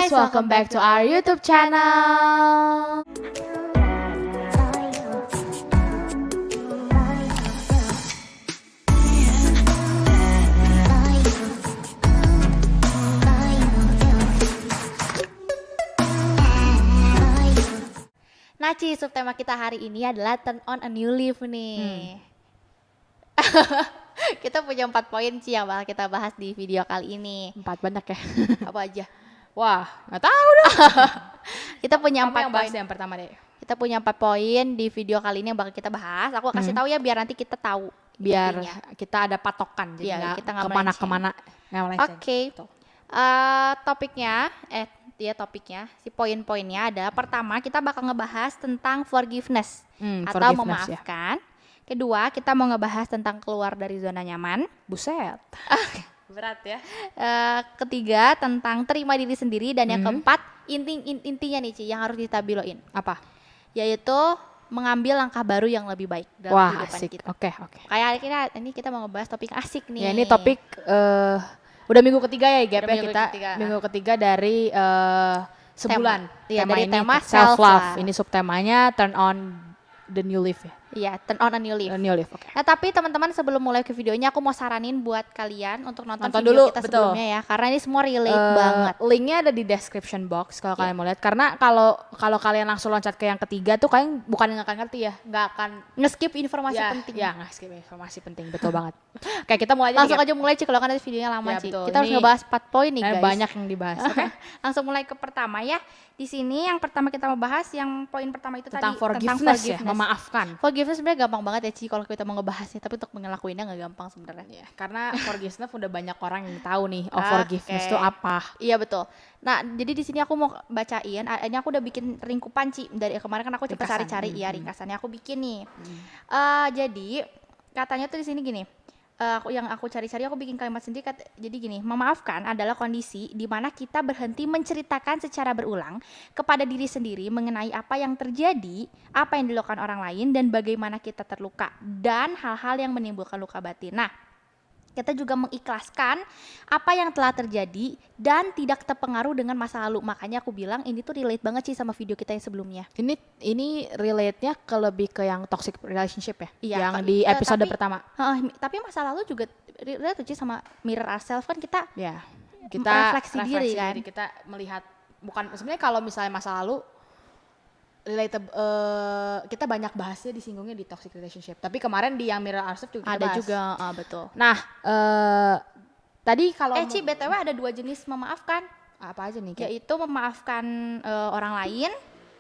guys, welcome back to our YouTube channel. Nah Ci, subtema kita hari ini adalah turn on a new leaf nih. Kita punya 4 poin Ci yang bakal kita bahas di video kali ini. 4 banyak ya? Apa aja? Wah, nggak tahu dong. Kita punya 4 yang poin. yang pertama deh. Kita punya 4 poin di video kali ini yang bakal kita bahas. Aku kasih tahu ya biar nanti kita tahu. Biar intinya. kita ada patokan, jadi nggak kita nggak kemana-kemana. Oke. Topiknya, si poin-poinnya adalah pertama kita bakal ngebahas tentang forgiveness atau memaafkan. Kedua, kita mau ngebahas tentang keluar dari zona nyaman. Buset. Berat ya. Ketiga, tentang terima diri sendiri. Dan yang keempat, intinya nih Ci, yang harus ditabiloin. Apa? Yaitu mengambil langkah baru yang lebih baik dalam kehidupan asik. kita. Oke. Kayak ini kita mau ngebahas topik asik nih. Ya ini topik udah minggu ketiga ya Gap ya kita. Minggu ketiga dari sebulan. Iya, dari tema self love. Ini subtemanya turn on the new leaf ya. Iya, turn on a new leaf. New leaf, oke. Nah, tapi teman-teman sebelum mulai ke videonya aku mau saranin buat kalian untuk nonton video dulu, kita betul. sebelumnya ya, karena ini semua relate banget. Linknya ada di description box kalau kalian mau lihat. Karena kalau kalian langsung loncat ke yang ketiga tuh kalian bukan nggak akan ngerti ya, nggak akan Nge-skip informasi penting. Ya, nge-skip informasi penting, betul banget. Oke, kita mulai aja. Langsung aja mulai Ci, kalau kan nanti videonya lama Ya, Ci. betul. Kita harus Ini ngebahas 4 poin nih guys. Banyak yang dibahas. Oke. Langsung mulai ke pertama ya. Di sini yang pertama kita mau bahas yang poin pertama itu Tentang tadi forgiveness ya, memaafkan. Forgiveness sebenarnya gampang banget ya Ci kalau kita mau ngebahasnya, tapi untuk ngelakuinnya nggak gampang sebenarnya. Ya, karena forgiveness udah banyak orang yang tahu nih, forgiveness itu apa. Iya betul. Nah, jadi di sini aku mau bacain. Ini aku udah bikin ringkupan Ci. Dari kemarin kan aku cepet cari-cari ringkasannya aku bikin nih. Jadi katanya tuh di sini gini. Aku cari-cari aku bikin kalimat sendiri jadi gini, memaafkan adalah kondisi di mana kita berhenti menceritakan secara berulang kepada diri sendiri mengenai apa yang terjadi, apa yang dilakukan orang lain dan bagaimana kita terluka dan hal-hal yang menimbulkan luka batin. Nah, kita juga mengikhlaskan apa yang telah terjadi dan tidak terpengaruh dengan masa lalu. Makanya aku bilang ini tuh relate banget sih sama video kita yang sebelumnya. Ini relate-nya lebih ke yang toxic relationship ya? Iya, yang di episode pertama. Tapi masa lalu juga relate sih sama mirror ourselves kan kita. Ya, kita refleksi diri kan. Kita melihat bukan sebenarnya kalau misalnya masa lalu relatable, kita banyak bahasnya disinggungnya di toxic relationship. Tapi kemarin di yang mirror ourselves juga kita ada bahas. juga, betul. Nah, tadi kalau Ci, BTW ada 2 jenis memaafkan. Apa aja nih? Yaitu memaafkan orang lain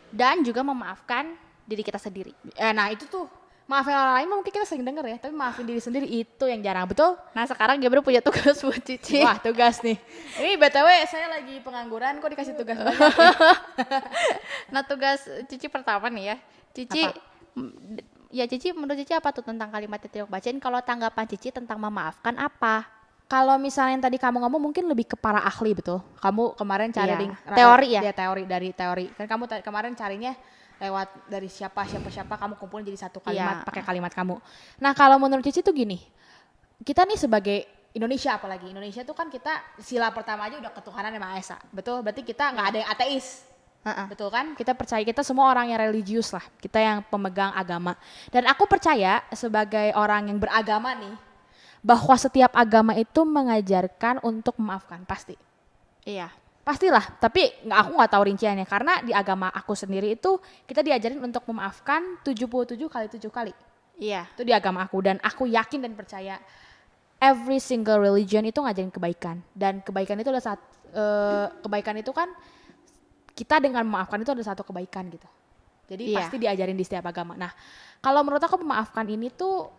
dan juga memaafkan diri kita sendiri. Nah itu tuh maafin orang lain mungkin kita sering denger ya, tapi maafin diri sendiri itu yang jarang, betul? Nah sekarang Gabriel punya tugas buat Cici. Wah, tugas nih. Ini BTW saya lagi pengangguran kok dikasih tugas banyak nih. Nah tugas Cici pertama nih ya. Cici menurut Cici apa tuh tentang kalimat yang Tio bacain? Kalau tanggapan Cici tentang memaafkan apa? Kalau misalnya yang tadi kamu ngomong mungkin lebih ke para ahli, betul? Kamu kemarin cari teori ya? Dari teori. Kan kamu kemarin carinya lewat dari siapa kamu kumpulin jadi satu kalimat pakai kalimat kamu. Nah, kalau menurut Cici tuh gini. Kita nih sebagai Indonesia, apalagi Indonesia tuh kan kita sila pertama aja udah ketuhanan yang Maha Esa. Betul? Berarti kita nggak ada yang ateis. Betul kan? Kita percaya kita semua orang yang religius lah. Kita yang pemegang agama. Dan aku percaya sebagai orang yang beragama nih, bahwa setiap agama itu mengajarkan untuk memaafkan, pasti. Iya. Pastilah, tapi aku nggak tahu rinciannya karena di agama aku sendiri itu kita diajarin untuk memaafkan 77 kali 7 kali. Iya. Itu di agama aku dan aku yakin dan percaya every single religion itu ngajarin kebaikan dan kebaikan itu adalah kebaikan itu kan kita dengan memaafkan itu ada satu kebaikan gitu. Jadi pasti diajarin di setiap agama. Nah, kalau menurut aku memaafkan ini tuh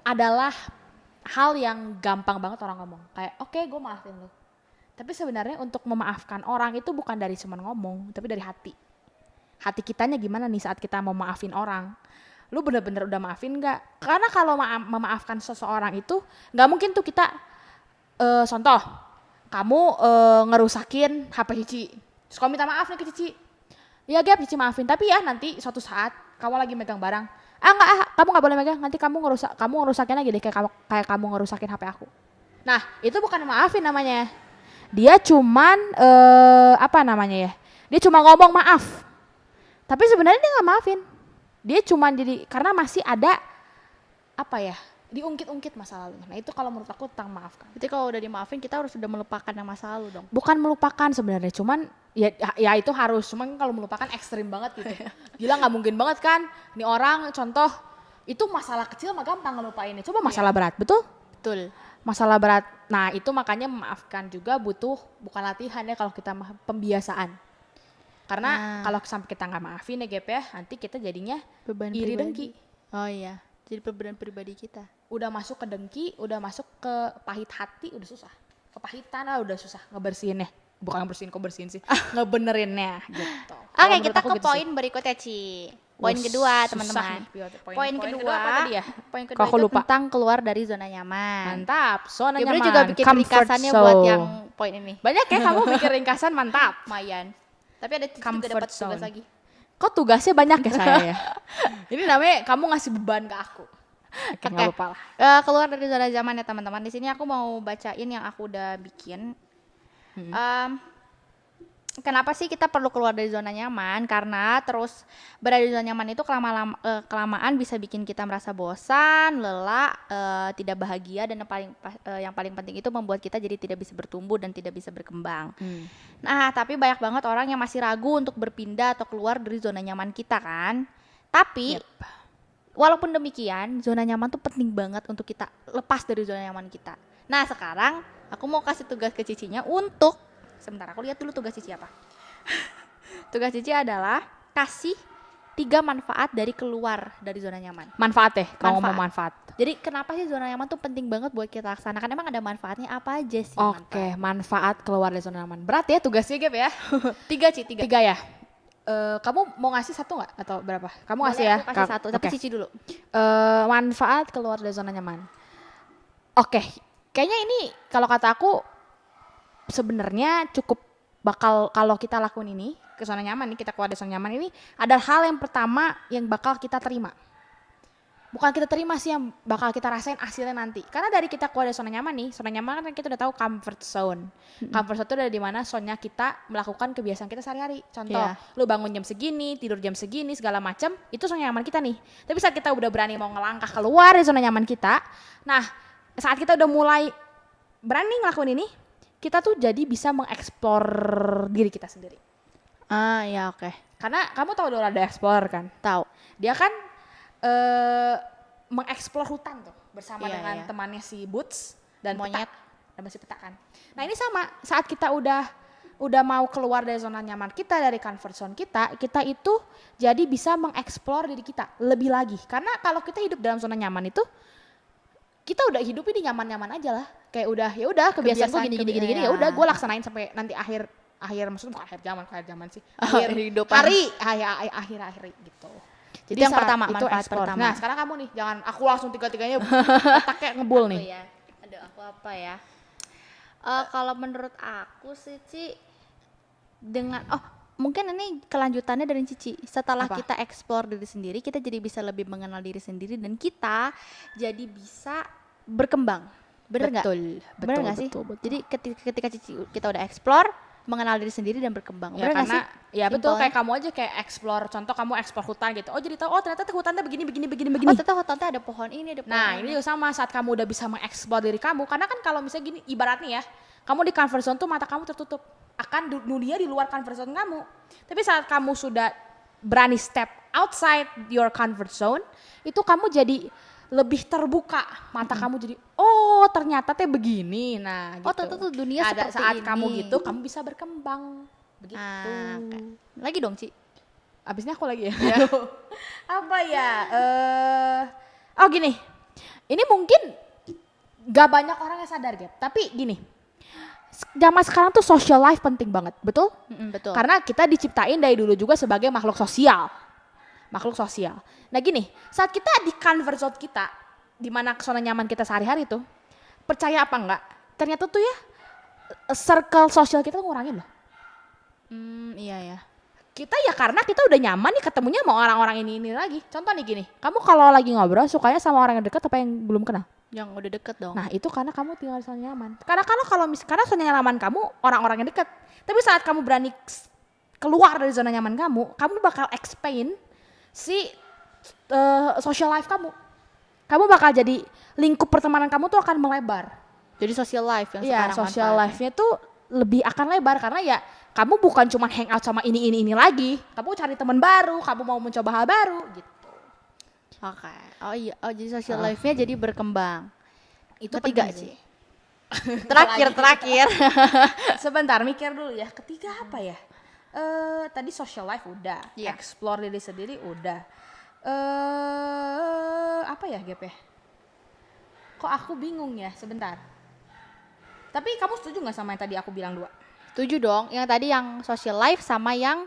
adalah hal yang gampang banget orang ngomong. Kayak oke, gue maafin lo. Tapi sebenarnya untuk memaafkan orang itu bukan dari cuma ngomong, tapi dari hati. Hati kitanya gimana nih saat kita mau maafin orang. Lu bener-bener udah maafin gak? Karena kalau memaafkan seseorang itu gak mungkin tuh kita, contoh, kamu ngerusakin HP Cici. Terus kamu minta maaf nih ke Cici. Ya Gap, Cici maafin, tapi ya nanti suatu saat kamu lagi megang barang. Kamu gak boleh megang, nanti kamu ngerusakin lagi deh kayak kamu ngerusakin HP aku. Nah, itu bukan maafin namanya. Dia cuman apa namanya ya? Dia cuma ngomong maaf. Tapi sebenarnya dia nggak maafin. Dia cuman jadi karena masih ada apa ya? Diungkit-ungkit masa lalu. Nah, itu kalau menurut aku tentang maafkan. Berarti kalau udah dimaafin kita harus sudah melupakan yang masa lalu dong. Bukan melupakan sebenarnya, cuman ya itu harus. Cuman kalau melupakan ekstrim banget gitu. Gila nggak mungkin banget kan? Nih orang contoh itu masalah kecil mah gampang ngelupainnya. Coba masalah berat, betul? Betul. Masalah berat. Nah, itu makanya memaafkan juga butuh bukan latihan ya kalau kita pembiasaan. Karena kalau sampai kita nggak maafin ya Gap ya, nanti kita jadinya Beban iri pribadi. dengki. Oh iya, jadi beban pribadi kita. Udah masuk ke dengki, udah masuk ke pahit hati, udah susah. Kepahitan lah udah susah ngebersihinnya. Bukan ngebersihin, kok bersihin sih. Ngebenerinnya gitu. Oke, Kalau kita menurut aku ke gitu poin sih. berikutnya, Ci. Poin Wah, kedua, susah teman-teman. nih. Poin kedua apa tadi ya? Poin Kok kedua aku itu lupa. tentang keluar dari zona nyaman. Mantap, zona Gabriel nyaman. juga bikin comfort ringkasannya buat zone. yang poin ini. Banyak ya kamu bikin ringkasan, mantap. Lumayan. Tapi ada Cici juga Comfort dapat tugas zone. lagi. Kok tugasnya banyak ya saya ya? Ini namanya kamu ngasih beban ke aku. Oke, Oke. nggak apa-apa lah. Keluar dari zona nyaman ya teman-teman. Di sini aku mau bacain yang aku udah bikin. Kenapa sih kita perlu keluar dari zona nyaman? Karena terus berada di zona nyaman itu kelamaan bisa bikin kita merasa bosan, lelah, tidak bahagia, dan yang paling penting itu membuat kita jadi tidak bisa bertumbuh dan tidak bisa berkembang. Nah, tapi banyak banget orang yang masih ragu untuk berpindah atau keluar dari zona nyaman kita kan. Tapi walaupun demikian, zona nyaman tuh penting banget untuk kita lepas dari zona nyaman kita. Nah, sekarang aku mau kasih tugas ke Cicinya untuk sebentar, aku lihat dulu tugas Cici apa. Tugas Cici adalah kasih 3 manfaat dari keluar dari zona nyaman. Manfaat ya, kalau ngomong manfaat. Jadi kenapa sih zona nyaman tuh penting banget buat kita laksanakan? Emang ada manfaatnya apa aja sih? Oke, manfaat keluar dari zona nyaman. Berat ya tugasnya Gap ya? 3 Ci, 3. 3 ya? Kamu mau ngasih satu nggak? Atau berapa? Kamu ngasih ya? Aku kasih satu, tapi Oke. Cici dulu. Manfaat keluar dari zona nyaman. Oke, kayaknya ini kalau kata aku sebenarnya cukup bakal kalau kita lakuin ini ke zona nyaman nih, kita keluar dari zona nyaman ini ada hal yang pertama yang bakal kita terima. Bukan kita terima sih, yang bakal kita rasain hasilnya nanti. Karena dari kita keluar dari zona nyaman nih, zona nyaman kan kita udah tahu comfort zone. Comfort zone itu ada di mana zona kita melakukan kebiasaan kita sehari-hari. Contoh, lu bangun jam segini, tidur jam segini, segala macam, itu zona nyaman kita nih. Tapi saat kita udah berani mau ngelangkah keluar dari zona nyaman kita, nah saat kita udah mulai berani ngelakuin ini, kita tuh jadi bisa mengeksplor diri kita sendiri. Ah, ya oke. Karena kamu tahu udah ada explorer kan? Tahu. Dia kan mengeksplor hutan tuh bersama Iya, dengan iya. temannya si Boots dan Monyet. dan si peta kan. Nah ini sama, saat kita udah mau keluar dari zona nyaman kita, dari comfort zone kita itu jadi bisa mengeksplor diri kita lebih lagi. Karena kalau kita hidup dalam zona nyaman itu, kita udah hidup ini nyaman-nyaman aja lah. Kayak udah ya udah kebiasaan gue gini ya udah gue laksanain sampai nanti akhir maksudnya bukan akhir zaman sih. Akhir kehidupan. akhir gitu. Jadi yang pertama, itu manfaat explore. pertama. Nah, sekarang kamu nih, jangan aku langsung tiga-tiganya otaknya ngebul nih. Ya. Aduh, aku apa ya? Kalau menurut aku sih, Ci, mungkin ini kelanjutannya dari Cici. Setelah Apa? kita explore diri sendiri, kita jadi bisa lebih mengenal diri sendiri dan kita jadi bisa berkembang. Bener nggak? Bener nggak sih? Betul. Jadi ketika Cici kita udah explore, mengenal diri sendiri dan berkembang. Ya, Bener nggak karena sih? ya betul, Simpelnya. kayak kamu aja kayak explore, contoh kamu explore hutan gitu. Oh jadi tahu, oh ternyata hutannya begini. Oh, ternyata hutannya ada pohon ini, ada pohon Nah ini juga sama, saat kamu udah bisa mengeksplor diri kamu, karena kan kalau misalnya gini, ibaratnya ya, kamu di comfort zone tuh mata kamu tertutup akan dunia di luar comfort zone kamu. Tapi saat kamu sudah berani step outside your comfort zone, itu kamu jadi lebih terbuka, mata kamu jadi, oh ternyata teh begini. Nah gitu. Oh, ternyata tuh dunia ada seperti saat ini. kamu gitu, kamu bisa berkembang begitu. Oke. Lagi dong, Ci. Abisnya aku lagi ya. Apa ya? Oh gini, ini mungkin gak banyak orang yang sadar Gap, tapi gini, zaman sekarang tuh social life penting banget, betul? Betul. Karena kita diciptain dari dulu juga sebagai makhluk sosial. Nah gini, saat kita di comfort zone kita, di mana zona nyaman kita sehari-hari tuh, percaya apa enggak, ternyata tuh ya circle sosial kita ngurangin loh. Iya ya. Kita ya karena kita udah nyaman nih ketemunya sama orang-orang ini lagi. Contoh nih gini, kamu kalau lagi ngobrol sukanya sama orang yang dekat apa yang belum kenal? Yang udah deket dong. Nah itu karena kamu tinggal di zona nyaman. Karena karena zona nyaman kamu orang-orang yang dekat. Tapi saat kamu berani keluar dari zona nyaman kamu bakal expand si social life kamu. Kamu bakal jadi lingkup pertemanan kamu tuh akan melebar. Jadi social life yang Iya, sekarang social manfaatnya. life-nya tuh lebih akan lebar karena ya kamu bukan cuma hangout sama ini lagi. Kamu cari teman baru, kamu mau mencoba hal baru gitu. Oke. Oh iya, jadi social life-nya jadi berkembang. Itu Ketiga penting sih. Terakhir. Sebentar mikir dulu ya. Ketiga apa ya? Tadi social life udah, Iya. explore diri sendiri udah. Apa ya Gep ya? Kok aku bingung ya, sebentar. Tapi kamu setuju nggak sama yang tadi aku bilang 2? Setuju dong. Yang tadi yang social life sama yang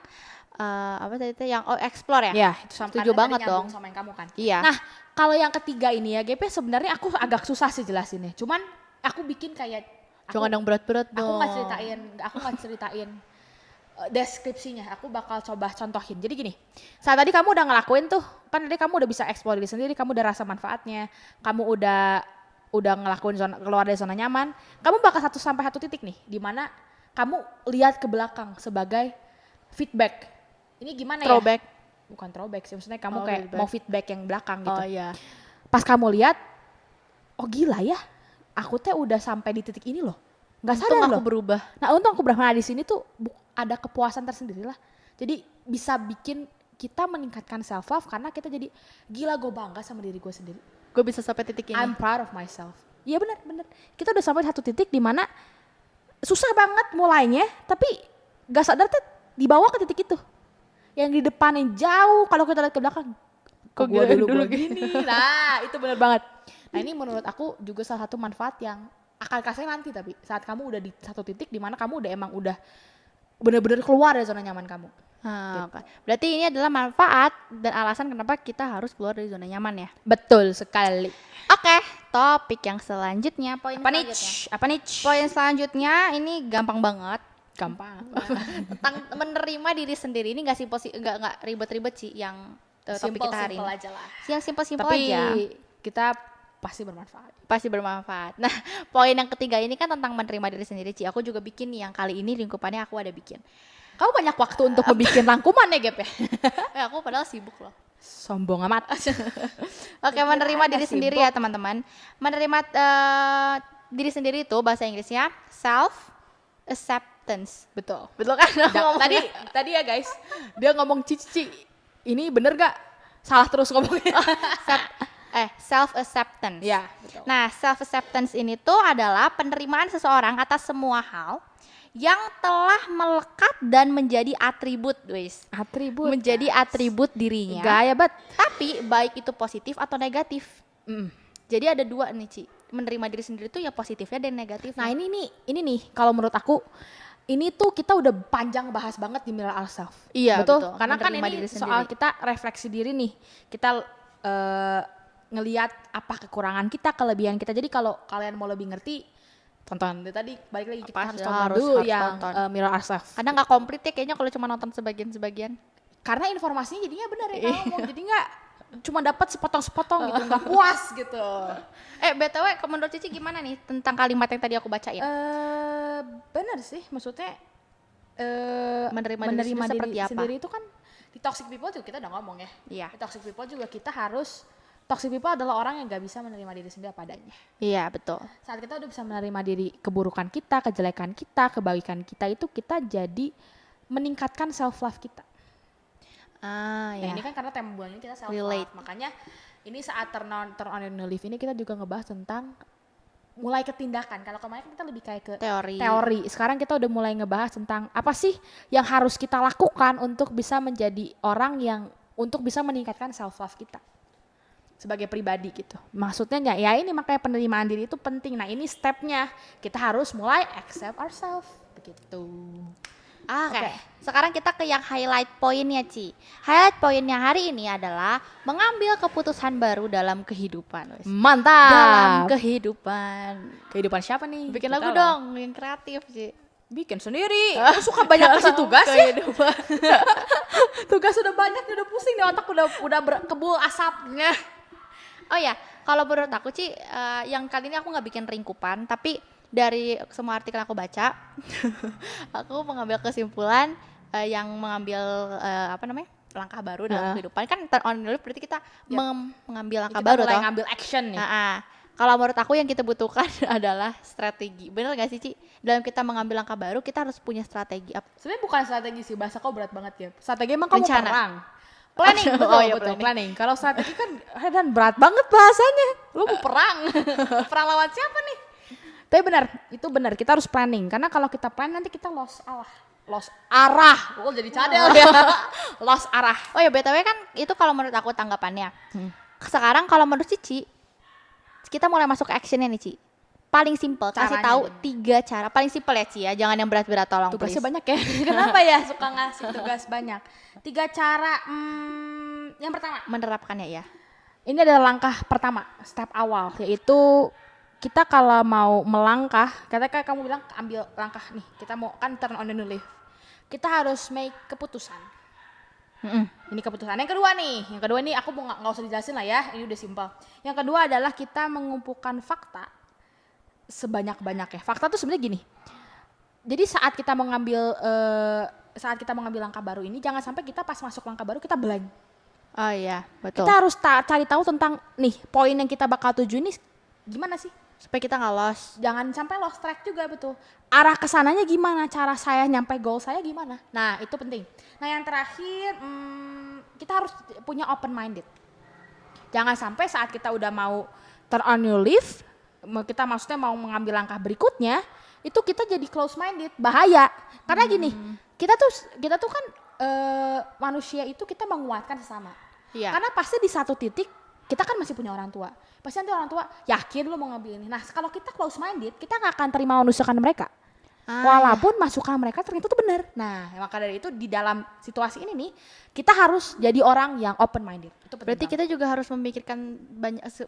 apa tadi itu yang explore ya? Ya, itu sama. Setuju karena banget tadi nyambung dong. sama yang kamu kan. Iya. Nah, kalau yang ketiga ini ya GP sebenarnya aku agak susah sih jelasinnya. Cuman aku bikin kayak Jangan yang berat-berat dong. aku nggak ceritain deskripsinya. Aku bakal coba contohin. Jadi gini, saat tadi kamu udah ngelakuin tuh, kan tadi kamu udah bisa explore diri sendiri, kamu udah rasa manfaatnya, kamu udah ngelakuin keluar dari zona nyaman, kamu bakal sampai satu titik nih, di mana kamu lihat ke belakang sebagai feedback. Ini gimana Throwback. ya? Bukan throwback sih, maksudnya kamu Oh, kayak feedback. mau feedback yang belakang gitu. Oh iya. Pas kamu lihat, oh gila ya, aku teh udah sampai di titik ini loh, nggak Untung sadar aku loh. berubah. Nah untung aku berapa di sini tuh ada kepuasan tersendiri lah. Jadi bisa bikin kita meningkatkan self love karena kita jadi gila, gue bangga sama diri gue sendiri. Gue bisa sampai titik ini. I'm proud of myself. Iya benar. Kita udah sampai satu titik di mana susah banget mulainya, tapi gak sadar tuh dibawa ke titik itu. Yang di depan yang jauh kalau kita lihat ke belakang. Kok gua dulu gua gini. Nah itu benar banget. Nah ini menurut aku juga salah satu manfaat yang akan kasih nanti, tapi saat kamu udah di satu titik di mana kamu udah benar-benar keluar dari zona nyaman kamu. Oke. Berarti ini adalah manfaat dan alasan kenapa kita harus keluar dari zona nyaman ya. Betul sekali. Oke, topik yang selanjutnya, poin Apa nih? selanjutnya. Apa nih? Poin selanjutnya ini gampang banget. Gampang. Tentang menerima diri sendiri. Ini nggak ribet-ribet sih yang topik kita hari ini. aja lah. Yang simpel-simpel Tapi aja. kita pasti bermanfaat. Pasti bermanfaat. Nah, poin yang ketiga ini kan tentang menerima diri sendiri, Ci. Aku juga bikin nih yang kali ini lingkupannya aku ada bikin. Kamu banyak waktu untuk membuat rangkuman ya, Gap ya? Aku padahal sibuk loh. Sombong amat. Oke, menerima diri sendiri ya, teman-teman. Menerima diri sendiri itu bahasa Inggrisnya self acceptance. Betul. Betul kan? Tadi ya guys, dia ngomong cici. Ini bener gak? Salah terus ngomongnya. Self acceptance. Ya, betul. Nah, self acceptance ini tuh adalah penerimaan seseorang atas semua hal yang telah melekat dan menjadi atribut, guys. Atribut. Menjadi atribut dirinya. Gaya bet. Tapi baik itu positif atau negatif. Mm. Jadi ada dua nih, Ci. Menerima diri sendiri tuh ya positifnya dan negatifnya. Nah ini nih kalau menurut aku ini tuh kita udah panjang bahas banget di Mirror Ourselves. Iya, betul. betul. Karena kan Menerima ini diri soal sendiri. kita refleksi diri nih. Kita ngelihat apa kekurangan kita, kelebihan kita. Jadi kalau kalian mau lebih ngerti, tonton tadi balik lagi kita Pasti harus tonton dulu harus yang tonton. Mirror Ourselves. Kadang nggak komplit ya kayaknya kalau cuma nonton sebagian-sebagian. Karena informasinya jadinya benar ya kamu ngomong, jadi nggak cuma dapat sepotong-sepotong gitu, nggak puas gitu. BTW menurut Cici gimana nih tentang kalimat yang tadi aku bacain? Benar sih, maksudnya Menerima diri sendiri seperti apa? sendiri itu kan di toxic people juga kita udah ngomong ya. Iya. Di toxic people juga kita harus, toxic people adalah orang yang gak bisa menerima diri sendiri apa adanya. Iya, betul. Saat kita udah bisa menerima diri, keburukan kita, kejelekan kita, kebaikan kita, itu kita jadi meningkatkan self love kita. Ah, Nah ya. ini kan karena tema bulan ini kita self Relate. love, makanya ini saat turn on your new leaf ini kita juga ngebahas tentang mulai ke tindakan. Kalau kemarin kita lebih kayak ke teori. Sekarang kita udah mulai ngebahas tentang apa sih yang harus kita lakukan untuk bisa menjadi orang yang untuk bisa meningkatkan self love kita sebagai pribadi gitu. Maksudnya ya ini makanya penerimaan diri itu penting. Nah ini stepnya kita harus mulai accept ourselves begitu. Oke. Sekarang kita ke yang highlight poinnya, Ci. Highlight poinnya hari ini adalah mengambil keputusan baru dalam kehidupan. Wes. Mantap. Dalam kehidupan. Kehidupan siapa nih? Bikin Kita lagu lah. dong, yang kreatif, Ci. Bikin sendiri. Aku suka banyak kasih tugas ya. Kehidupan. Tugas udah banyak, udah pusing nih otak udah berkebul asapnya. Oh ya, kalau menurut aku Ci, yang kali ini aku nggak bikin ringkupan, tapi dari semua artikel aku baca, aku mengambil kesimpulan yang mengambil apa namanya langkah baru dalam kehidupan. Kan turn on your life berarti kita mengambil langkah Kita baru mulai toh. ngambil action nih. Kalau menurut aku yang kita butuhkan adalah strategi. Bener gak sih Ci? Dalam kita mengambil langkah baru, kita harus punya strategi. Sebenarnya bukan strategi sih, bahasa kau berat banget ya. Strategi emang kamu Rencana. perang. Planning, betul, Oh iya, betul, planning. planning. Kalau strategi kan, dan berat banget bahasanya. Lu mau perang. Perang lawan siapa nih? Tapi benar, itu benar. Kita harus planning. Karena kalau kita plan nanti kita lost arah. Oh, jadi cadel ya. Lost arah. Oh ya BTW kan itu kalau menurut aku tanggapannya. Sekarang kalau menurut Cici, kita mulai masuk ke actionnya nih Ci. Paling simple, kasih Caranya tahu gimana? 3 cara. Paling simple ya Ci ya, jangan yang berat-berat tolong Tugasnya please. banyak ya. Kenapa ya suka ngasih tugas banyak? 3 cara. Yang pertama, Menerapkannya ya. ini adalah langkah pertama, step awal, yaitu kita kalau mau melangkah, katakan kamu bilang ambil langkah nih, kita mau kan turn on the new leaf. Kita harus make keputusan. Ini keputusan. Yang kedua nih aku mau nggak usah dijelasin lah ya, ini udah simpel. Yang kedua adalah kita mengumpulkan fakta sebanyak-banyaknya. Fakta tuh sebenarnya gini. Jadi saat kita mau ngambil langkah baru ini, jangan sampai kita pas masuk langkah baru kita blank. Oh iya, betul. Kita harus cari tahu tentang nih poin yang kita bakal tuju ini gimana sih? Supaya kita nggak lost. Jangan sampai lost track juga, betul. Arah kesananya gimana? Cara saya nyampe goal saya gimana? Nah itu penting. Nah yang terakhir kita harus punya open minded. Jangan sampai saat kita udah mau turn on your leaf, kita maksudnya mau mengambil langkah berikutnya, itu kita jadi close minded, bahaya. Karena gini, kita tuh kan manusia itu kita menguatkan sesama. Iya. Karena pasti di satu titik kita kan masih punya orang tua. Pasti nanti orang tua yakin lu mau ngambil ini. Nah kalau kita close minded, kita nggak akan terima masukan mereka. Walaupun masukan mereka ternyata tuh benar. Nah maka dari itu di dalam situasi ini nih, kita harus jadi orang yang open minded. Itu penting Berarti banget. kita juga harus memikirkan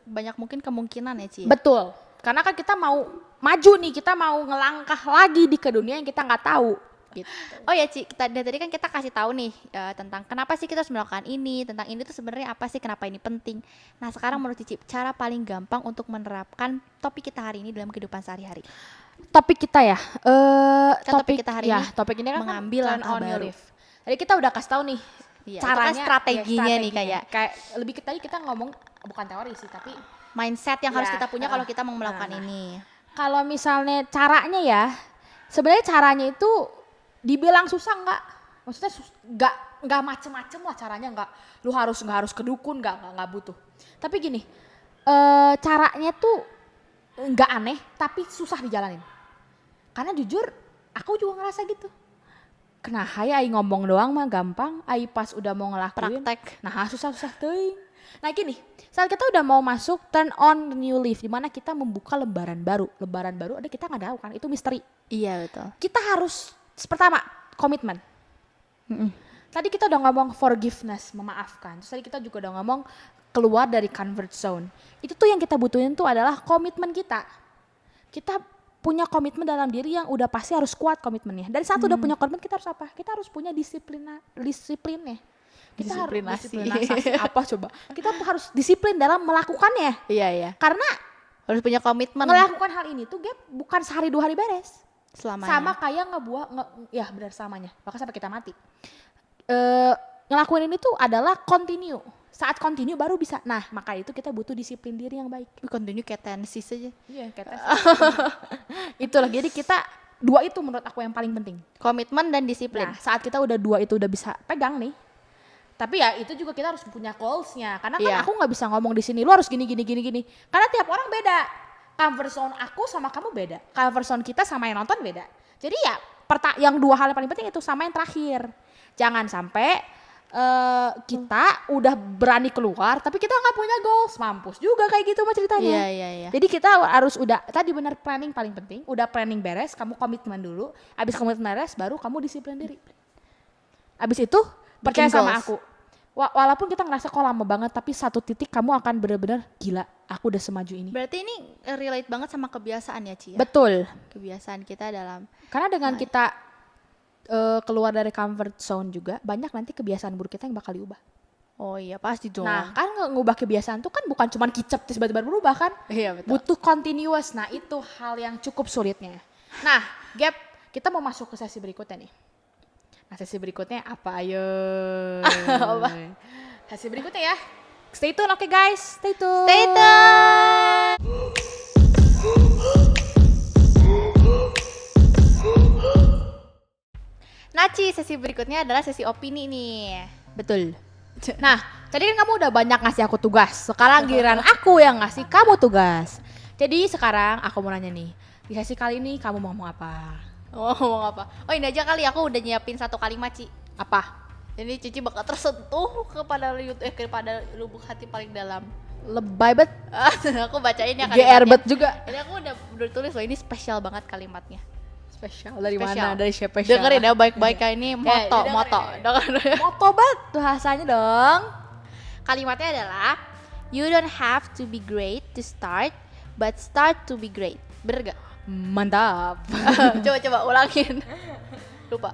banyak mungkin kemungkinan ya Ci. Betul. Karena kan kita mau maju nih, kita mau ngelangkah lagi di ke dunia yang kita nggak tahu. Gitu. Oh ya Ci, dari tadi kan kita kasih tahu nih tentang kenapa sih kita harus melakukan ini, tentang ini tuh sebenarnya apa sih, kenapa ini penting. Nah sekarang menurut Cici, cara paling gampang untuk menerapkan topik kita hari ini dalam kehidupan sehari-hari. Topik kita ya, Kan topik kita hari ini topik ini kan mengambil turn langkah on your baru. leaf. Jadi kita udah kasih tahu nih Iya, caranya, itu kan strateginya nih kayak lebih tadi kita ngomong bukan teori sih, tapi Mindset yang harus Ya, kita punya kalau kita mau melakukan ini. kalau misalnya caranya ya, sebenarnya caranya itu dibilang susah nggak? Maksudnya nggak macem-macem lah caranya, nggak harus ke dukun, nggak butuh. Tapi gini, caranya tuh nggak aneh, tapi susah dijalanin. Karena jujur, aku juga ngerasa gitu. Kenapa ya ai ngomong doang mah gampang, ai pas udah mau ngelakuin, Praktek. nah susah-susah teuing. Nah gini, saat kita udah mau masuk turn on the new leaf, di mana kita membuka lembaran baru ada kita nggak tahu kan, itu misteri. Iya betul. Kita harus pertama komitmen. Tadi kita udah ngomong forgiveness, memaafkan. Terus tadi kita juga udah ngomong keluar dari comfort zone. Itu tuh yang kita butuhin tuh adalah komitmen kita. Kita punya komitmen dalam diri yang udah pasti harus kuat komitmennya. Dari saat udah punya komitmen, kita harus apa? Kita harus punya disiplinnya. Kita Disiplinasi. disiplinasi apa coba? Kita harus disiplin dalam melakukannya. Iya. Karena Harus punya komitmen melakukan hal ini tuh Gap, bukan sehari 2 hari beres. selamanya. Sama kayak ya benar samanya. Bahkan sampai kita mati. Ngelakuin ini tuh adalah continue. Saat continue baru bisa. Nah, maka itu kita butuh disiplin diri yang baik. Continue kayak tensis aja. Iya, kata itulah. Jadi kita 2 itu menurut aku yang paling penting. Komitmen dan disiplin. Nah, saat kita udah 2 itu udah bisa pegang nih. Tapi ya itu juga kita harus punya goals-nya. Karena kan Iya. aku nggak bisa ngomong di sini lu harus gini. Karena tiap orang beda. Comfort zone aku sama kamu beda. Comfort zone kita sama yang nonton beda. Jadi ya yang 2 hal yang paling penting itu sama yang terakhir. Jangan sampai kita udah berani keluar tapi kita nggak punya goals, mampus juga kayak gitu mah ceritanya. Iya. Jadi kita harus udah tadi benar planning paling penting, udah planning beres, kamu komitmen dulu, abis komitmen beres baru kamu disiplin diri. Abis itu percaya sama goals. aku. Walaupun kita ngerasa kok lama banget tapi satu titik kamu akan benar-benar gila, aku udah semaju ini. Berarti ini relate banget sama kebiasaan ya Ci ya? Betul. Kebiasaan kita dalam Karena dengan kita keluar dari comfort zone juga banyak nanti kebiasaan buruk kita yang bakal diubah. Oh iya pasti dong. Nah, kan ngubah kebiasaan tuh kan bukan cuma kicep terus tiba-tiba berubah kan? Iya betul. Butuh continuous. Nah, itu hal yang cukup sulitnya. Nah, Gap, kita mau masuk ke sesi berikutnya nih. Nah, sesi berikutnya apa? Ayo. Apa? Sesi berikutnya ya. Stay tune, oke guys. Stay tune. Stay tune. Naci, sesi berikutnya adalah sesi opini nih. Betul. Nah, tadi kan kamu udah banyak ngasih aku tugas. Sekarang giliran aku yang ngasih kamu tugas. Jadi sekarang aku mau nanya nih. Di sesi kali ini kamu mau ngomong apa? Oh, ngomong apa? Oh ini aja kali aku udah nyiapin satu kalimat Ci. Apa? Jadi Cici bakal tersentuh kepada lubuk hati paling dalam. Lebay bet. Aku bacain ya GR kalimatnya. bet juga. Ini aku udah tulis loh, ini spesial banget kalimatnya. Spesial dari Spesial. mana? Dari siapa? Dengerin ya baik-baik kayak ini moto. Dengerin. Moto bet bahasanya dong. Kalimatnya adalah you don't have to be great to start, but start to be great. Bener gak? Mantap. Coba ulangin. Lupa.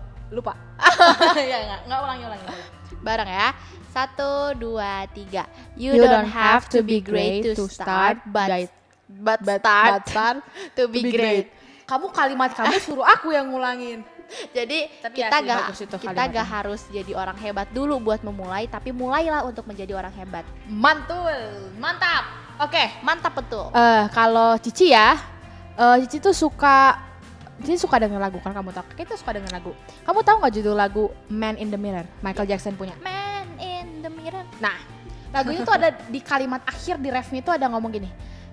Ya enggak ulangi. Bareng ya. 1, 2, 3. You don't have to be great to start, but start to be great. Kamu kalimat kamu suruh aku yang ngulangin. Jadi Tapi kita asli bagus itu kalimatnya. gak harus jadi orang hebat dulu buat memulai, tapi mulailah untuk menjadi orang hebat. Mantap. Oke. Mantap betul. Kalau Cici ya, Cici tuh suka denger lagu kan, kamu tahu? Kita suka denger lagu. Kamu tahu nggak judul lagu Man in the Mirror? Michael Jackson punya. Man in the mirror. Nah, lagu itu tuh ada di kalimat akhir di refnya itu ada ngomong gini.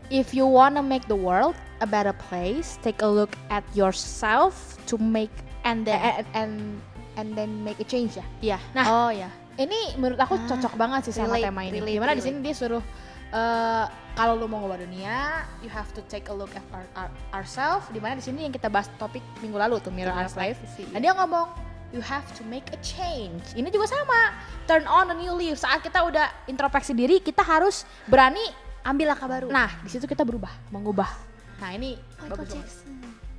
If you wanna make the world a better place, take a look at yourself to make and then make a change ya. Iya. Nah, oh ya. Ini menurut aku cocok banget sih sama tema ini. Dimana di sini dia suruh kalau lu mau ngubah dunia, you have to take a look at ourselves. Dimana di sini yang kita bahas topik minggu lalu tuh Mirror Our Life. Dan dia ngomong, you have to make a change. Ini juga sama, turn on a new leaf. Saat kita udah introspeksi diri, kita harus berani ambil langkah baru. Nah, di situ kita mengubah. Nah, ini Michael bagus banget. Jackson.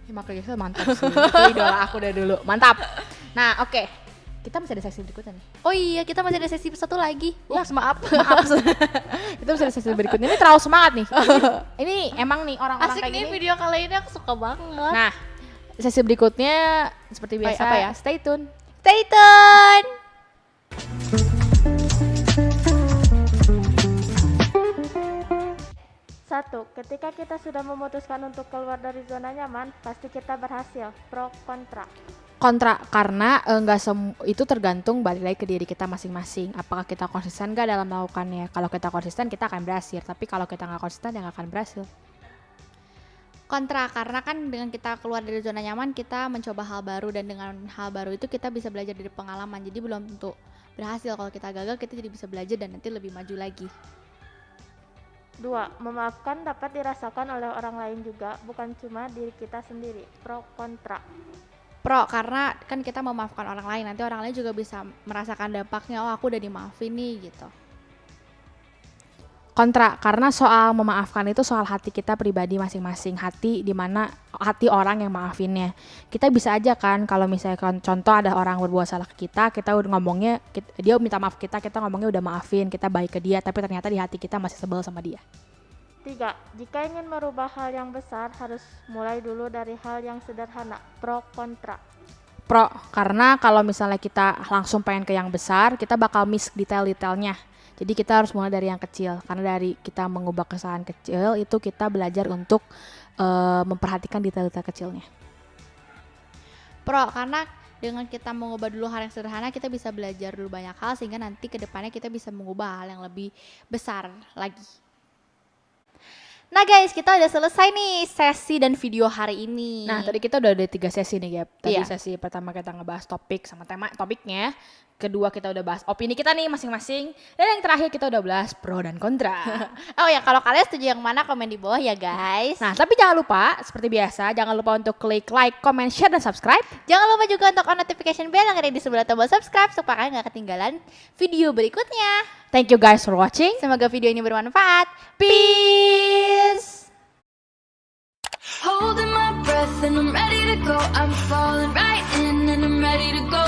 Ya, Michael Jackson mantap sih. Itu idola aku dari dulu. Mantap. Nah, oke. Kita masih ada sesi berikutnya nih. Oh iya, kita masih ada sesi satu lagi. Ups, maaf. Itu masih ada sesi berikutnya. Ini terlalu semangat nih. Ini emang nih orang-orang Asik kayak nih gini. video kali ini, aku suka banget. Nah, sesi berikutnya seperti biasa. Apa ya? Stay tune. Stay tune. Satu, ketika kita sudah memutuskan untuk keluar dari zona nyaman, pasti kita berhasil. Pro kontra. Kontra, karena itu tergantung balik lagi ke diri kita masing-masing. Apakah kita konsisten gak dalam melakukannya? Kalau kita konsisten, kita akan berhasil. Tapi kalau kita nggak konsisten, ya nggak akan berhasil. Kontra, karena kan dengan kita keluar dari zona nyaman, kita mencoba hal baru, dan dengan hal baru itu kita bisa belajar dari pengalaman. Jadi belum tentu berhasil. Kalau kita gagal, kita jadi bisa belajar dan nanti lebih maju lagi. 2. Memaafkan dapat dirasakan oleh orang lain juga, bukan cuma diri kita sendiri. Pro kontra. Pro, karena kan kita memaafkan orang lain, nanti orang lain juga bisa merasakan dampaknya. Oh, aku udah dimaafin nih gitu. Kontra, karena soal memaafkan itu soal hati kita pribadi masing-masing. Hati dimana hati orang yang maafinnya. Kita bisa aja kan kalau misalnya contoh ada orang berbuat salah ke kita udah ngomongnya, dia minta maaf kita ngomongnya udah maafin, kita baik ke dia, tapi ternyata di hati kita masih sebel sama dia. 3. Jika ingin merubah hal yang besar, harus mulai dulu dari hal yang sederhana. Pro kontra. Pro, karena kalau misalnya kita langsung pengen ke yang besar, kita bakal miss detail-detailnya. Jadi kita harus mulai dari yang kecil, karena dari kita mengubah kesalahan kecil itu kita belajar untuk memperhatikan detail-detail kecilnya. Pro, karena dengan kita mengubah dulu hal yang sederhana, kita bisa belajar dulu banyak hal, sehingga nanti ke depannya kita bisa mengubah hal yang lebih besar lagi. Nah guys, kita udah selesai nih sesi dan video hari ini. Nah, tadi kita udah ada 3 sesi nih, Gap. Tadi Iya. sesi pertama kita ngebahas topik sama topiknya. Kedua kita udah bahas opini kita nih masing-masing. Dan yang terakhir kita udah bahas pro dan kontra. Oh ya, kalau kalian setuju yang mana, komen di bawah ya guys. Nah, tapi jangan lupa, seperti biasa, jangan lupa untuk klik like, comment, share, dan subscribe. Jangan lupa juga untuk on notification bell yang ada di sebelah tombol subscribe supaya kalian gak ketinggalan video berikutnya. Thank you guys for watching. Semoga video ini bermanfaat. Peace. Holding my breath and I'm ready to go. I'm falling right in and I'm ready to go.